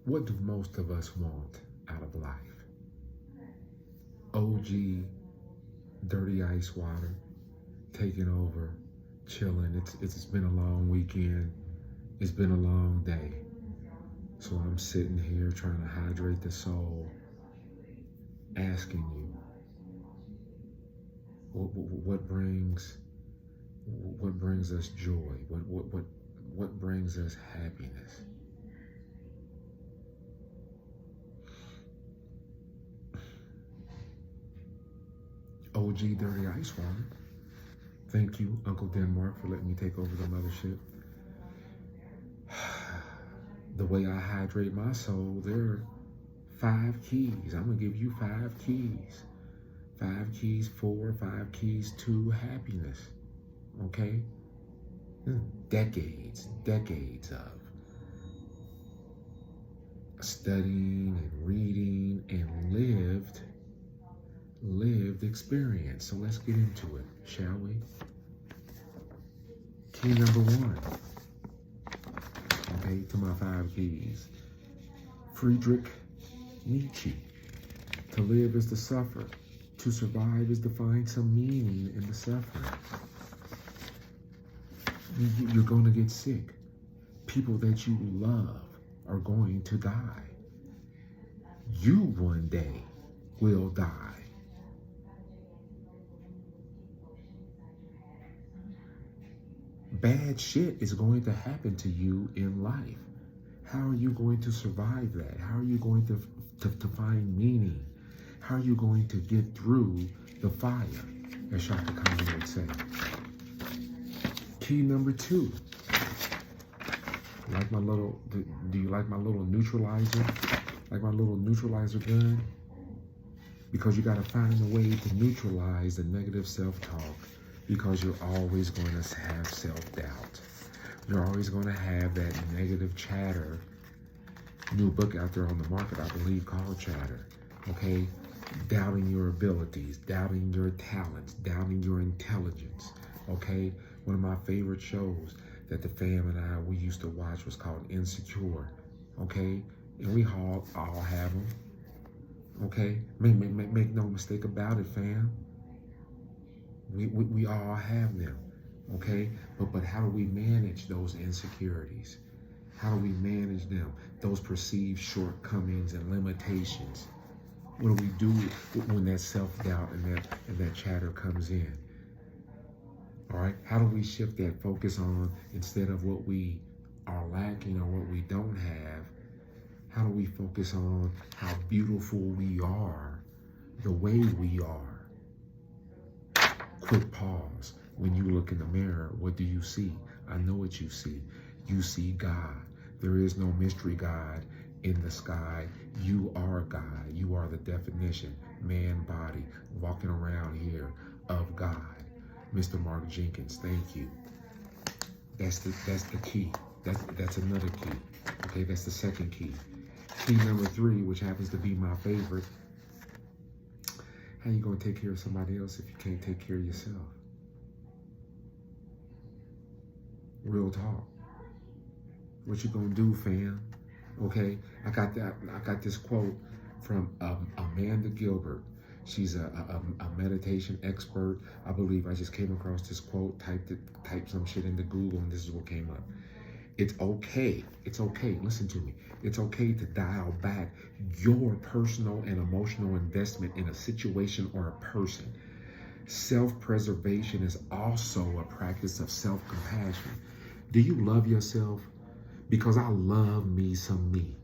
What do most of us want out of life? OG, dirty ice water, taking over, chilling. It's been a long weekend. It's been a long day. So I'm sitting here trying to hydrate the soul, asking you, what brings us joy? What brings us happiness? OG Dirty Ice Water. Thank you, Uncle Denmark, for letting me take over the mothership. The way I hydrate my soul, there are 5 keys. I'm gonna give you 5 keys. 5 keys for, 5 keys to happiness. Okay? Decades of studying and reading and lived experience. So let's get into it, shall we? Key number 1. Okay, to my 5 keys. Friedrich Nietzsche. To live is to suffer. To survive is to find some meaning in the suffering. You're going to get sick. People that you love are going to die. You one day will die. Bad shit is going to happen to you in life. How are you going to survive that? How are you going to find meaning? How are you going to get through the fire, as Shaka Khan would say? Key number 2. Do you like my little neutralizer? Like my little neutralizer gun? Because you got to find a way to neutralize the negative self-talk, because you're always going to have self-doubt. You're always going to have that negative chatter. New book out there on the market, I believe, called Chatter. Okay? Doubting your abilities, doubting your talents, doubting your intelligence. Okay? One of my favorite shows that the fam and we used to watch was called Insecure. Okay? And we all have them. Okay? Make no mistake about it, fam. We all have them. Okay? But how do we manage those insecurities? How do we manage them? Those perceived shortcomings and limitations. What do we do when that self-doubt and that chatter comes in? All right? How do we shift that focus on, instead of what we are lacking or what we don't have, how do we focus on how beautiful we are, the way we are? Quick pause. When you look in the mirror, what do you see? I know what you see. You see God. There is no mystery God in the sky. You are God. You are the definition, man body, walking around here of God. Mr. Mark Jenkins, thank you. That's the key. That's another key. Okay, that's the second key. Key number 3, which happens to be my favorite. How you gonna take care of somebody else if you can't take care of yourself? Real talk. What you gonna do, fam? Okay, I got this quote from Amanda Gilbert. She's a meditation expert. I believe I just came across this quote, typed some shit into Google, and this is what came up. It's okay, listen to me. It's okay to dial back your personal and emotional investment in a situation or a person. Self-preservation is also a practice of self-compassion. Do you love yourself? Because I love me some me.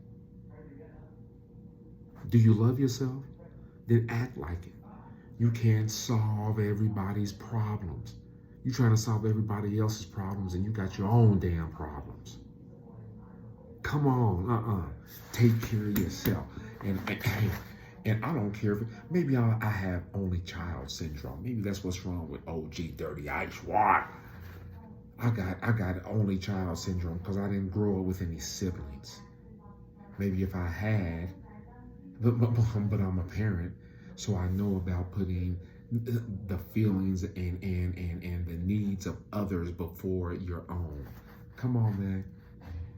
Do you love yourself? Then act like it. You can't solve everybody's problems. You're trying to solve everybody else's problems and you got your own damn problems. Come on, take care of yourself. And I don't care if maybe I have only child syndrome. Maybe that's what's wrong with OG Dirty Ice Water. I got only child syndrome because I didn't grow up with any siblings. Maybe if I had, but I'm a parent, so I know about putting the feelings and the needs of others before your own. Come on, man.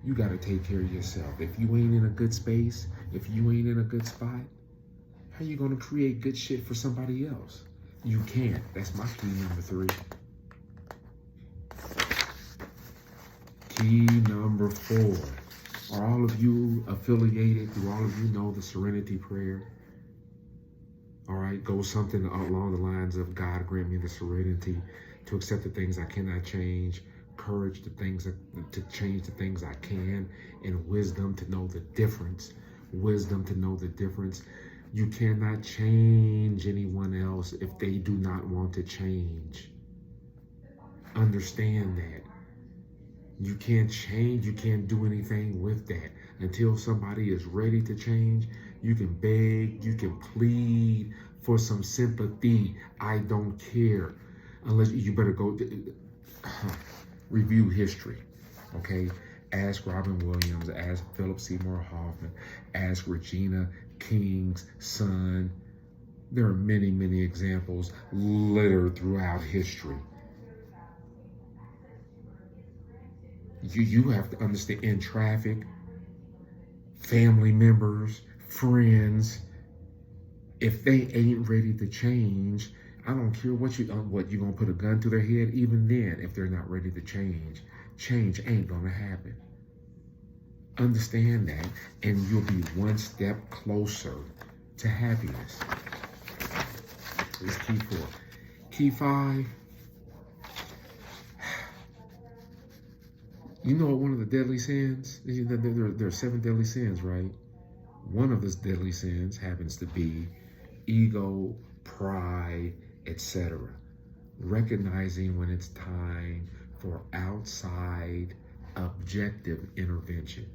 You got to take care of yourself. If you ain't in a good space, if you ain't in a good spot, how you going to create good shit for somebody else? You can't. That's my key number 3. Key number 4. Are all of you affiliated? Do all of you know the Serenity Prayer? All right, go something along the lines of, God grant me the serenity to accept the things I cannot change, courage to change the things I can, and wisdom to know the difference. Wisdom to know the difference. You cannot change anyone else if they do not want to change. Understand that. You can't change, you can't do anything with that. Until somebody is ready to change, you can beg, you can plead for some sympathy. I don't care. Unless you better go review history, okay? Ask Robin Williams, ask Philip Seymour Hoffman, ask Regina King's son. There are many, many examples littered throughout history. You have to understand, in traffic, family members, friends, if they ain't ready to change, I don't care what you gonna put a gun to their head. Even then, if they're not ready to change ain't gonna happen. Understand that, and you'll be one step closer to happiness. It's key 4. Key 5. You know what one of the deadly sins? There are 7 deadly sins, right? One of those deadly sins happens to be ego, pride, etc. Recognizing when it's time for outside objective intervention.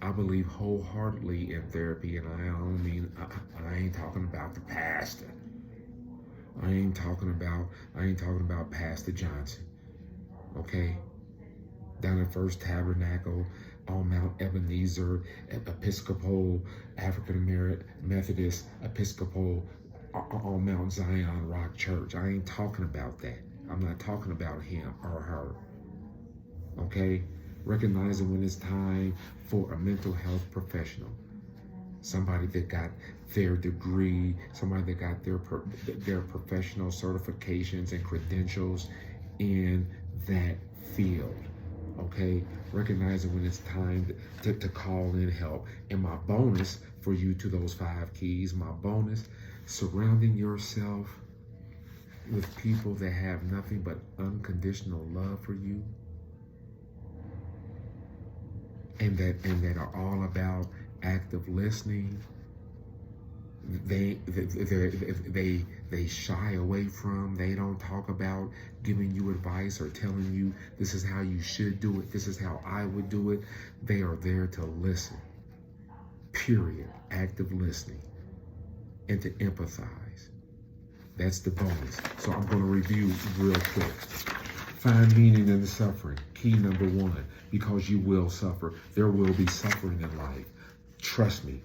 I believe wholeheartedly in therapy, and I ain't talking about the pastor. I ain't talking about Pastor Johnson. Okay, down at First Tabernacle, on Mount Ebenezer, Episcopal, African American Methodist, Episcopal, on Mount Zion Rock Church. I ain't talking about that. I'm not talking about him or her. Okay, recognizing when it's time for a mental health professional, somebody that got their degree, somebody that got their professional certifications and credentials in that field. Okay, recognizing when it's time to call in help. And my bonus for you to those 5 keys, my bonus, surrounding yourself with people that have nothing but unconditional love for you, and that are all about active listening. They shy away from, they don't talk about giving you advice or telling you this is how you should do it, this is how I would do it. They are there to listen, period. Active listening, and to empathize. That's the bonus. So I'm going to review real quick. Find meaning in the suffering. Key number 1, because you will suffer. There will be suffering in life. Trust me.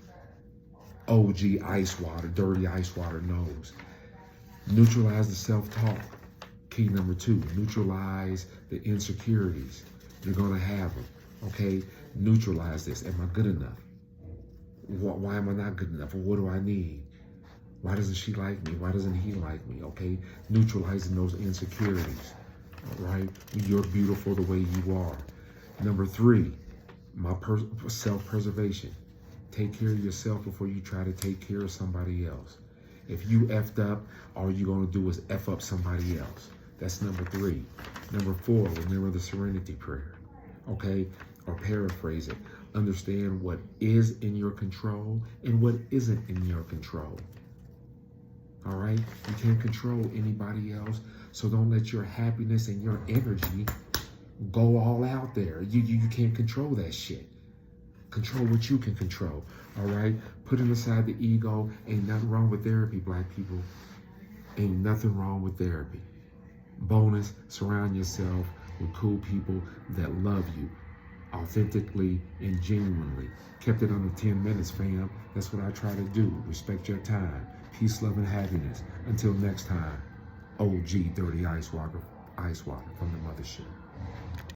OG ice water, dirty ice water knows. Neutralize the self-talk. Key number 2, neutralize the insecurities. You're gonna have them, okay? Neutralize this. Am I good enough? Why am I not good enough? What do I need? Why doesn't she like me? Why doesn't he like me? Okay, neutralizing those insecurities, all right? You're beautiful the way you are. Number 3, my self-preservation. Take care of yourself before you try to take care of somebody else. If you effed up, all you're going to do is F up somebody else. That's number 3. Number 4, remember the Serenity Prayer, okay? Or paraphrase it. Understand what is in your control and what isn't in your control. All right? You can't control anybody else, so don't let your happiness and your energy go all out there. You can't control that shit. Control what you can control, all right? Putting aside the ego. Ain't nothing wrong with therapy, Black people. Ain't nothing wrong with therapy. Bonus, surround yourself with cool people that love you authentically and genuinely. Kept it under 10 minutes, fam. That's what I try to do. Respect your time. Peace, love, and happiness. Until next time, OG Dirty Ice Water from the Mothership.